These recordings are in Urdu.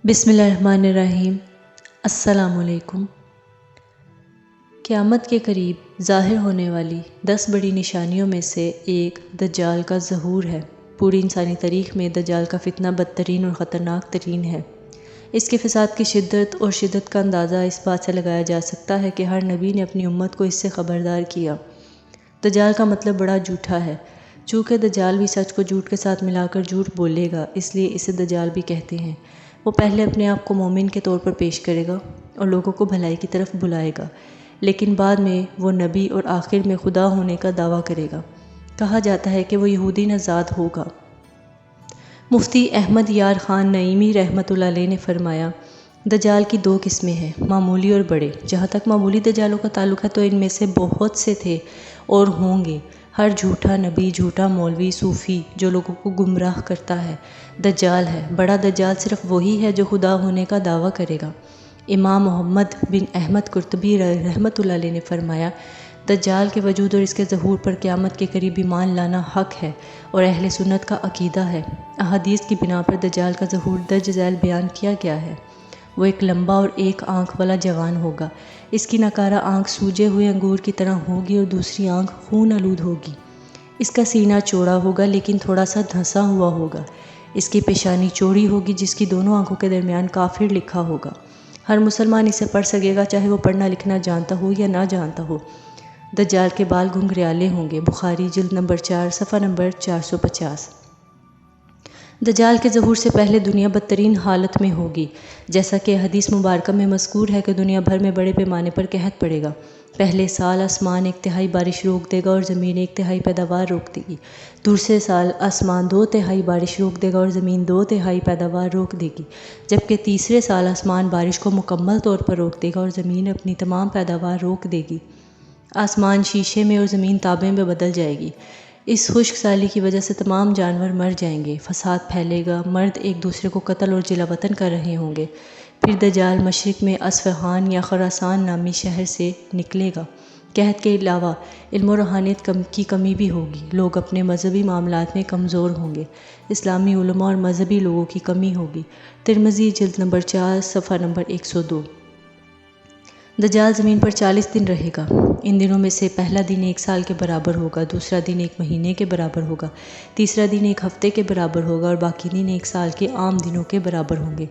بسم اللہ الرحمن الرحیم۔ السلام علیکم۔ قیامت کے قریب ظاہر ہونے والی 10 بڑی نشانیوں میں سے ایک دجال کا ظہور ہے۔ پوری انسانی تاریخ میں دجال کا فتنہ بدترین اور خطرناک ترین ہے۔ اس کے فساد کی شدت کا اندازہ اس بات سے لگایا جا سکتا ہے کہ ہر نبی نے اپنی امت کو اس سے خبردار کیا۔ دجال کا مطلب بڑا جھوٹا ہے۔ چونکہ دجال بھی سچ کو جھوٹ کے ساتھ ملا کر جھوٹ بولے گا، اس لیے اسے دجال بھی کہتے ہیں۔ وہ پہلے اپنے آپ کو مومن کے طور پر پیش کرے گا اور لوگوں کو بھلائی کی طرف بلائے گا، لیکن بعد میں وہ نبی اور آخر میں خدا ہونے کا دعویٰ کرے گا۔ کہا جاتا ہے کہ وہ یہودی نژاد ہوگا۔ مفتی احمد یار خان نعیمی رحمۃ اللہ علیہ نے فرمایا، دجال کی 2 قسمیں ہیں، معمولی اور بڑے۔ جہاں تک معمولی دجالوں کا تعلق ہے تو ان میں سے بہت سے تھے اور ہوں گے۔ ہر جھوٹا نبی، جھوٹا مولوی، صوفی جو لوگوں کو گمراہ کرتا ہے، دجال ہے۔ بڑا دجال صرف وہی ہے جو خدا ہونے کا دعویٰ کرے گا۔ امام محمد بن احمد قرطبی رحمۃ اللہ علیہ نے فرمایا، دجال کے وجود اور اس کے ظہور پر قیامت کے قریب ایمان لانا حق ہے اور اہل سنت کا عقیدہ ہے۔ احادیث کی بنا پر دجال کا ظہور درج ذیل بیان کیا گیا ہے۔ وہ ایک لمبا اور ایک آنکھ والا جوان ہوگا۔ اس کی ناکارہ آنکھ سوجے ہوئے انگور کی طرح ہوگی اور دوسری آنکھ خون آلود ہوگی۔ اس کا سینہ چوڑا ہوگا لیکن تھوڑا سا دھنسا ہوا ہوگا۔ اس کی پیشانی چوڑی ہوگی جس کی دونوں آنکھوں کے درمیان کافر لکھا ہوگا۔ ہر مسلمان اسے پڑھ سکے گا، چاہے وہ پڑھنا لکھنا جانتا ہو یا نہ جانتا ہو۔ دجال کے بال گھنگریالے ہوں گے۔ بخاری جلد نمبر 4 صفحہ نمبر 450۔ دجال کے ظہور سے پہلے دنیا بدترین حالت میں ہوگی، جیسا کہ حدیث مبارکہ میں مذکور ہے کہ دنیا بھر میں بڑے پیمانے پر قحط پڑے گا۔ پہلے سال آسمان 1/3 بارش روک دے گا اور زمین 1/3 پیداوار روک دے گی۔ دوسرے سال آسمان 2/3 بارش روک دے گا اور زمین 2/3 پیداوار روک دے گی، جبکہ تیسرے سال آسمان بارش کو مکمل طور پر روک دے گا اور زمین اپنی تمام پیداوار روک دے گی۔ آسمان شیشے میں اور زمین تانبے میں بدل جائے گی۔ اس خشک سالی کی وجہ سے تمام جانور مر جائیں گے۔ فساد پھیلے گا، مرد ایک دوسرے کو قتل اور جلا وطن کر رہے ہوں گے۔ پھر دجال مشرق میں اصفہان یا خراسان نامی شہر سے نکلے گا۔ قحط کے علاوہ علم و روحانیت کی کمی بھی ہوگی۔ لوگ اپنے مذہبی معاملات میں کمزور ہوں گے۔ اسلامی علماء اور مذہبی لوگوں کی کمی ہوگی۔ ترمذی جلد نمبر 4 صفحہ نمبر 102۔ دجال زمین پر 40 دن رہے گا۔ ان دنوں میں سے پہلا دن 1 سال کے برابر ہوگا، دوسرا دن 1 مہینے کے برابر ہوگا، تیسرا دن 1 ہفتے کے برابر ہوگا اور باقی دن 1 سال کے عام دنوں کے برابر ہوں گے۔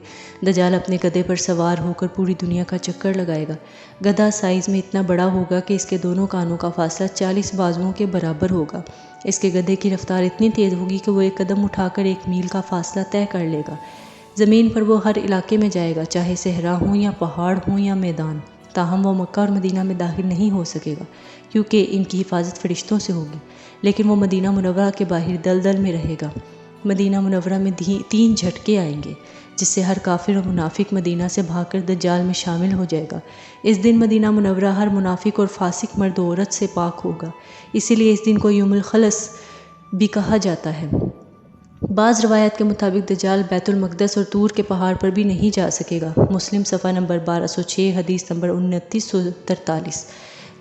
دجال اپنے گدھے پر سوار ہو کر پوری دنیا کا چکر لگائے گا۔ گدھا سائز میں اتنا بڑا ہوگا کہ اس کے دونوں کانوں کا فاصلہ 40 بازوؤں کے برابر ہوگا۔ اس کے گدھے کی رفتار اتنی تیز ہوگی کہ وہ ایک قدم اٹھا کر 1 میل کا فاصلہ طے کر لے گا۔ زمین پر وہ ہر علاقے میں جائے گا، چاہے صحرا ہوں یا پہاڑ ہوں یا میدان۔ تاہم وہ مکہ اور مدینہ میں داخل نہیں ہو سکے گا کیونکہ ان کی حفاظت فرشتوں سے ہوگی، لیکن وہ مدینہ منورہ کے باہر دلدل میں رہے گا۔ مدینہ منورہ میں 3 جھٹکے آئیں گے جس سے ہر کافر اور منافق مدینہ سے بھاگ کر دجال میں شامل ہو جائے گا۔ اس دن مدینہ منورہ ہر منافق اور فاسق مرد و عورت سے پاک ہوگا، اسی لیے اس دن کو یوم الخلص بھی کہا جاتا ہے۔ بعض روایات کے مطابق دجال بیت المقدس اور طور کے پہاڑ پر بھی نہیں جا سکے گا۔ مسلم صفحہ نمبر 1206 حدیث نمبر 2943۔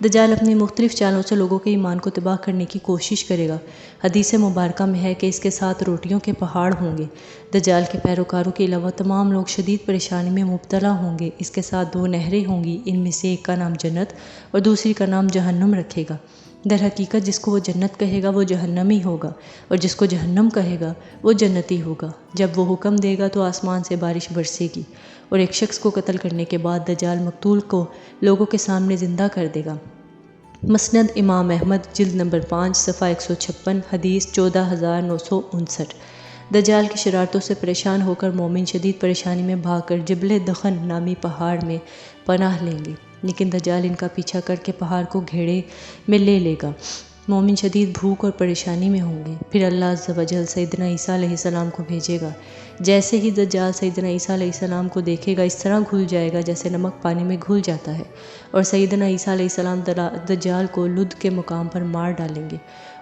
دجال اپنی مختلف چالوں سے لوگوں کے ایمان کو تباہ کرنے کی کوشش کرے گا۔ حدیث مبارکہ میں ہے کہ اس کے ساتھ روٹیوں کے پہاڑ ہوں گے۔ دجال کے پیروکاروں کے علاوہ تمام لوگ شدید پریشانی میں مبتلا ہوں گے۔ اس کے ساتھ 2 نہریں ہوں گی، ان میں سے ایک کا نام جنت اور دوسری کا نام جہنم رکھے گا۔ در حقیقت جس کو وہ جنت کہے گا وہ جہنمی ہوگا اور جس کو جہنم کہے گا وہ جنتی ہوگا۔ جب وہ حکم دے گا تو آسمان سے بارش برسے گی اور ایک شخص کو قتل کرنے کے بعد دجال مقتول کو لوگوں کے سامنے زندہ کر دے گا۔ مسند امام احمد جلد نمبر 5 صفحہ 156 حدیث 14959۔ دجال کی شرارتوں سے پریشان ہو کر مومن شدید پریشانی میں بھاگ کر جبل دخن نامی پہاڑ میں پناہ لیں گے، لیکن دجال ان کا پیچھا کر کے پہاڑ کو گھیرے میں لے لے گا۔ مومن شدید بھوک اور پریشانی میں ہوں گے۔ پھر اللہ عز و جل سیدنا عیسیٰ علیہ السلام کو بھیجے گا۔ جیسے ہی دجال سیدنا عیسیٰ علیہ السلام کو دیکھے گا اس طرح گھل جائے گا جیسے نمک پانی میں گھل جاتا ہے، اور سیدنا عیسیٰ علیہ السلام دجال کو لد کے مقام پر مار ڈالیں گے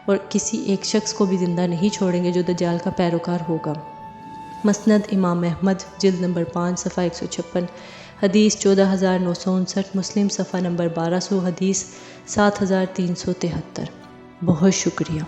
اور کسی ایک شخص کو بھی زندہ نہیں چھوڑیں گے جو دجال کا پیروکار ہوگا۔ مسند امام احمد جلد نمبر 5 صفحہ 156 حدیث 14959۔ مسلم صفحہ نمبر 1200 حدیث 7373۔ بہت شکریہ۔